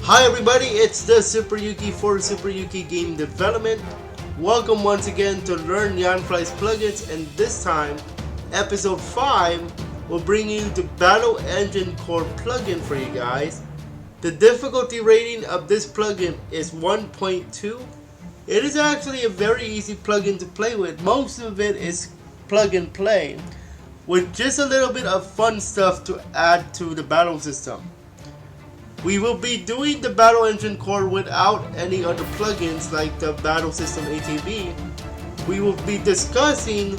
Hi everybody, it's the Super Yuuki for Super Yuuki Game Development. Welcome once again to learn Yanfly's plugins, and this time, episode 5 will bring you the Battle Engine Core plugin for you guys. The difficulty rating of this plugin is 1.2. It is actually a very easy plugin to play with. Most of it is plug and play, with just a little bit of fun stuff to add to the battle system. We will be doing the Battle Engine Core without any other plugins like the Battle ATB. We will be discussing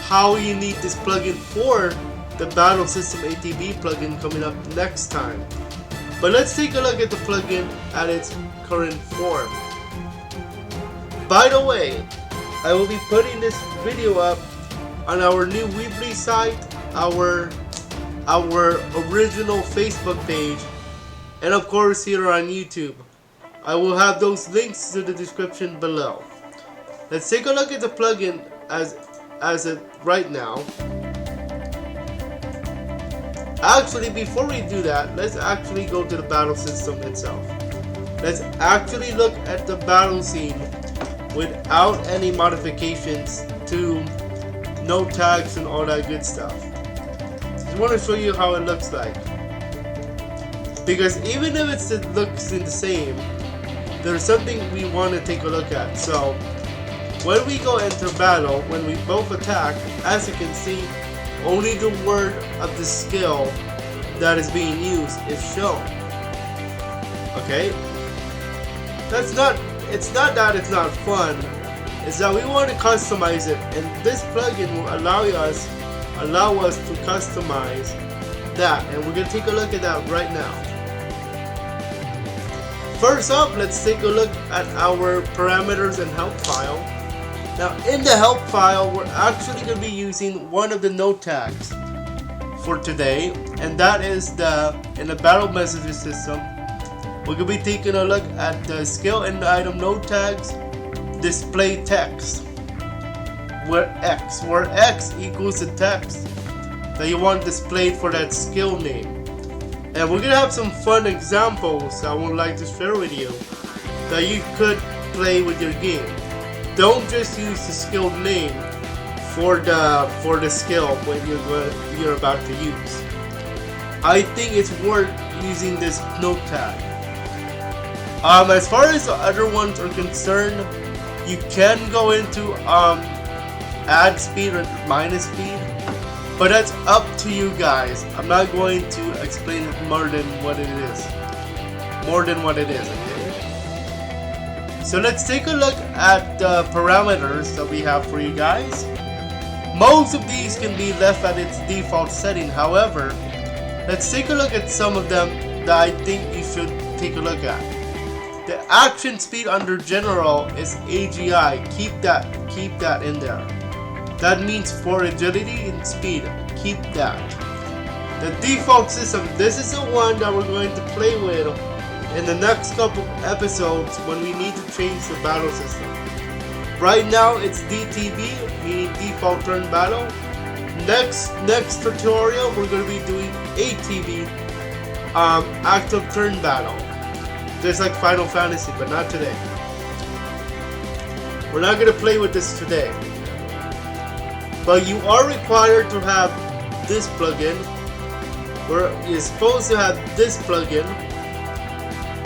how you need this plugin for the Battle ATB plugin coming up next time. But let's take a look at the plugin at its current form. By the way, I will be putting this video up on our new Weebly site, our original Facebook page, and of course here on YouTube. I will have those links to the description below. Let's take a look at the plugin as it right now. Actually, before we do that, let's actually go to the battle system itself. Let's actually look at the battle scene without any modifications to no tags and all that good stuff. Just want to show you how it looks like. Because even if it looks the same, there's something we want to take a look at. So when we go into battle, when we both attack, as you can see, only the word of the skill that is being used is shown. Okay? It's not that it's not fun. It's that we want to customize it, and this plugin will allow us to customize that, and we're gonna take a look at that right now. First up, let's take a look at our parameters and help file. Now, in the help file, we're actually going to be using one of the node tags for today, and that is in the battle messages system. We're going to be taking a look at the skill and item node tags, display text, where X equals the text that you want displayed for that skill name. And we're gonna have some fun examples I would like to share with you that you could play with your game. Don't just use the skill name for the skill when you're about to use. I think it's worth using this node tag. As far as the other ones are concerned, you can go into add speed or minus speed, but that's up to you guys. I'm not going to explain it more than what it is. Okay? So let's take a look at the parameters that we have for you guys. Most of these can be left at its default setting. However, let's take a look at some of them that I think you should take a look at. The action speed under general is AGI. Keep that in there. That means for agility and speed. Keep that. The default system, this is the one that we're going to play with in the next couple episodes when we need to change the battle system. Right now it's DTB, meaning default turn battle. Next tutorial we're going to be doing ATB, active turn battle. Just like Final Fantasy, but not today. We're not going to play with this today. But you are required to have this plugin, where you're supposed to have this plugin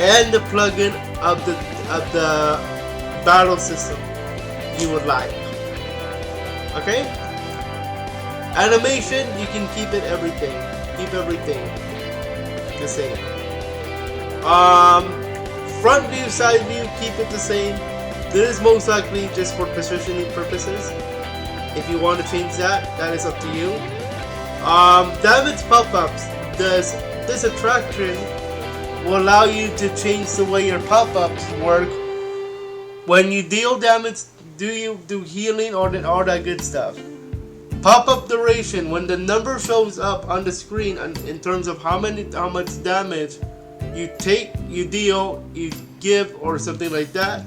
and the plugin of the battle system you would like. Okay? Animation, you can keep everything the same. Front view, side view, keep it the same. This is most likely just for positioning purposes. If you want to change that, that is up to you. Damage pop-ups. This attraction will allow you to change the way your pop-ups work. When you deal damage, do you do healing or all that good stuff. Pop-up duration, when the number shows up on the screen in terms of how much damage you take, you deal, you give, or something like that.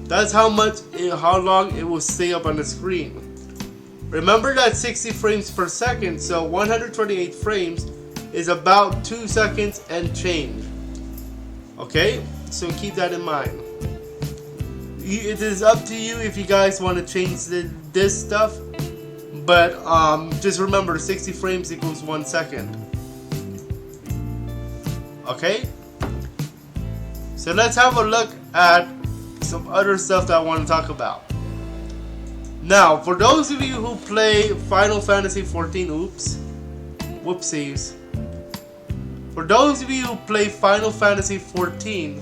That's how long it will stay up on the screen. Remember that 60 frames per second, so 128 frames is about 2 seconds and change. Okay, so keep that in mind. It is up to you if you guys want to change this stuff, but just remember 60 frames equals 1 second. Okay, so let's have a look at some other stuff that I want to talk about. Now, for those of you who play Final Fantasy XIV, whoopsies. For those of you who play Final Fantasy XIV,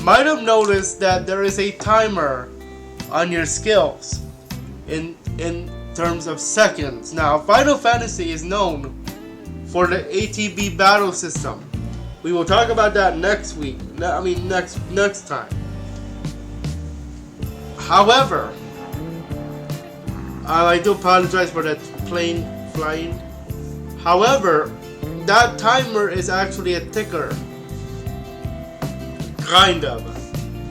might have noticed that there is a timer on your skills in terms of seconds. Now, Final Fantasy is known for the ATB battle system. We will talk about that next week. I mean next time. However, I do apologize for that plane flying. However, that timer is actually a ticker. Kind of.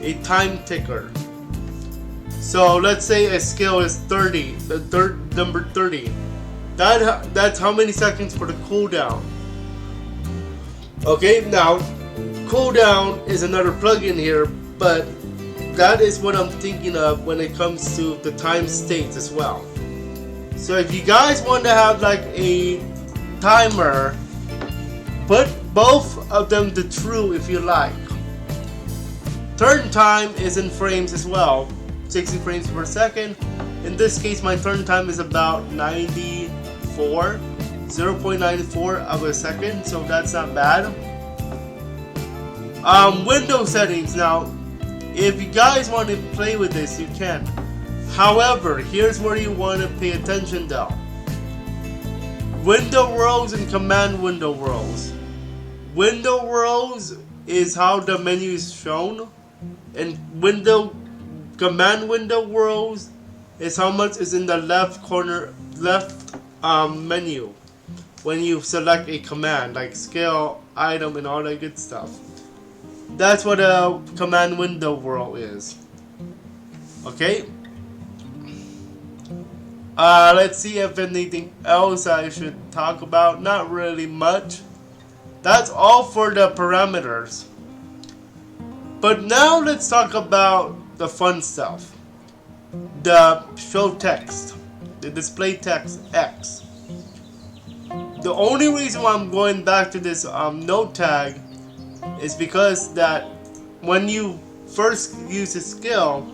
A time ticker. So let's say a skill is 30, the number 30. That's how many seconds for the cooldown. Okay, now cooldown is another plugin here, but that is what I'm thinking of when it comes to the time states as well. So if you guys want to have like a timer, put both of them to true if you like. Turn time is in frames as well, 60 frames per second. In this case, my turn time is about 0.94 of a second, so that's not bad. Window settings. Now, if you guys want to play with this, you can. However, here's where you want to pay attention though. Window rows and command window rows. Window rows is how the menu is shown, and command window rows is how much is in the left corner, menu when you select a command like skill, item, and all that good stuff. That's what a command window row is. Okay. Let's see if anything else I should talk about. Not really much. That's all for the parameters. But now let's talk about the fun stuff. The show text. The display text X. The only reason why I'm going back to this node tag is because that when you first use a skill,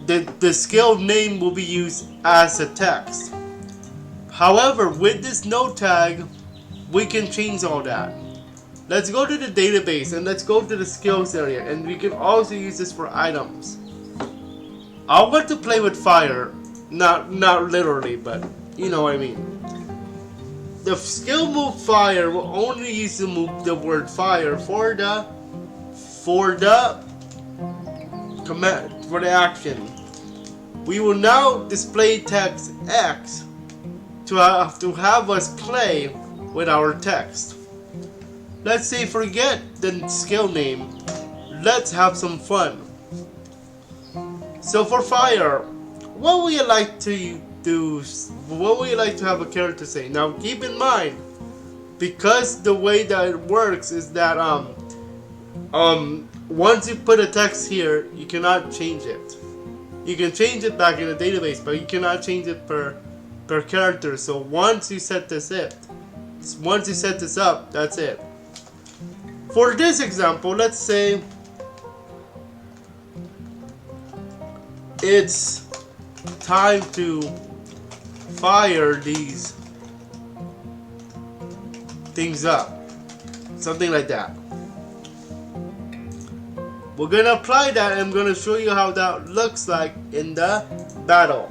the skill name will be used as a text. However, with this node tag, we can change all that. Let's go to the database and let's go to the skills area, and we can also use this for items. I want to play with fire, not literally, but you know what I mean. The skill move fire will only use the move the word fire for the command, for the action. We will now display text X to have us play with our text. Let's say forget the skill name. Let's have some fun. So for fire, what would you like to do? What would you like to have a character say? Now keep in mind, because the way that it works is that once you put a text here, you cannot change it. You can change it back in the database, but you cannot change it per character. So once you set this up, that's it. For this example, let's say it's time to fire these things up. Something like that. We're gonna apply that, and I'm gonna show you how that looks like in the battle.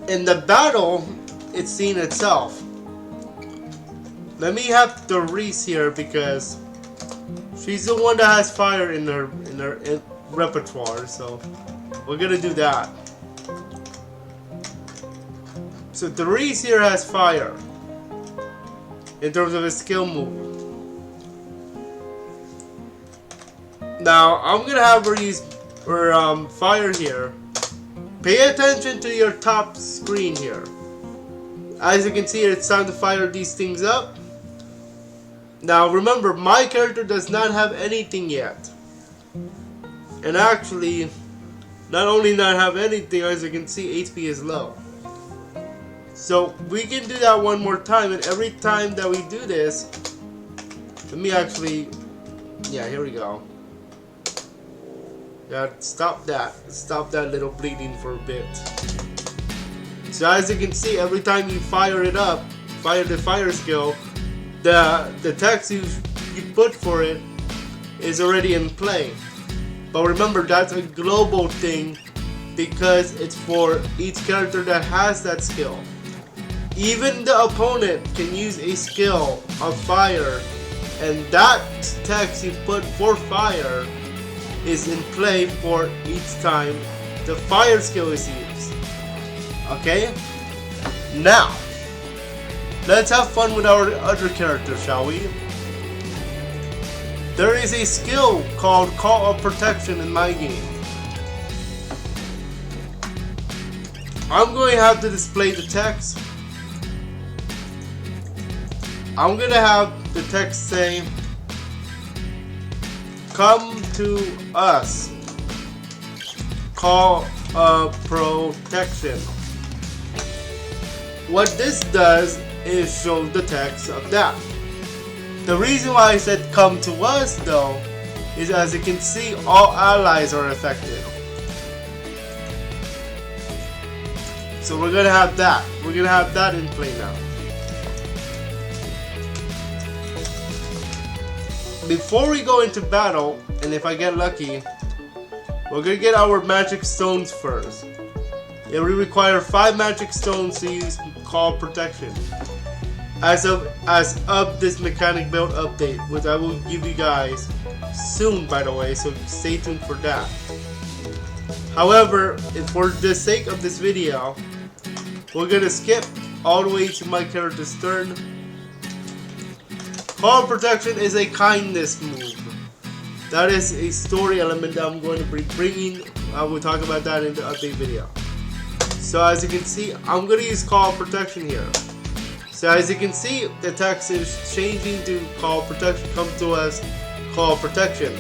In the battle, it's seen itself. Let me have the Reese here because she's the one that has fire in her repertoire, so we're gonna do that. So the Reese here has fire in terms of his skill move. Now I'm gonna have her use her fire here. Pay attention to your top screen here. As you can see, it's time to fire these things up. Now remember, my character does not have anything yet. And actually, not only not have anything, as you can see, HP is low. So we can do that one more time, and every time that we do this, let me actually, yeah, here we go. Yeah, stop that little bleeding for a bit. So as you can see, every time you fire it up, fire the fire skill, the text you put for it is already in play. But remember, that's a global thing because it's for each character that has that skill. Even the opponent can use a skill of fire, and that text you put for fire is in play for each time the fire skill is used. Okay? Now, let's have fun with our other character, shall we? There is a skill called Call of Protection in my game. I'm going to have to display the text. I'm going to have the text say, "Come to us. Call of Protection." What this does is show the text of that. The reason why I said "come to us" though is, as you can see, all allies are affected. So we're gonna have that. We're gonna have that in play now. Before we go into battle, and if I get lucky, we're gonna get our magic stones first. Yeah, we require 5 magic stones to use Call Protection. As of this mechanic build update, which I will give you guys soon, by the way, so stay tuned for that. However, for the sake of this video, we're gonna skip all the way to my character's turn. Call Protection is a kindness move. That is a story element that I'm going to be bringing. I will talk about that in the update video. So as you can see, I'm going to use Call Protection here. So as you can see, the text is changing to Call Protection. Come to us, Call Protection.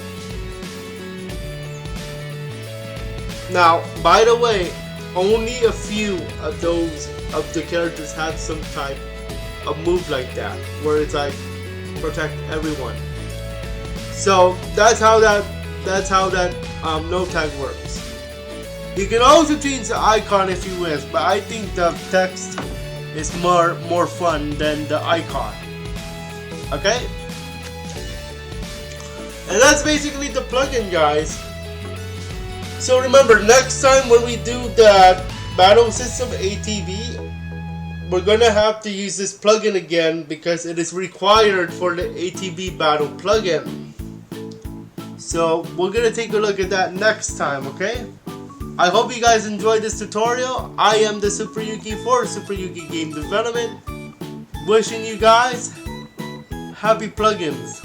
Now, by the way, only a few of the characters have some type of move like that, where it's like protect everyone. So that's how that no tag works. You can also change the icon if you wish, but I think the text is more fun than the icon. Okay? And that's basically the plugin, guys. So remember, next time when we do the Battle System ATB, we're gonna have to use this plugin again because it is required for the ATB Battle plugin. So we're gonna take a look at that next time, okay? I hope you guys enjoyed this tutorial. I am the Super Yuuki for Super Yuuki Game Development. Wishing you guys happy plugins.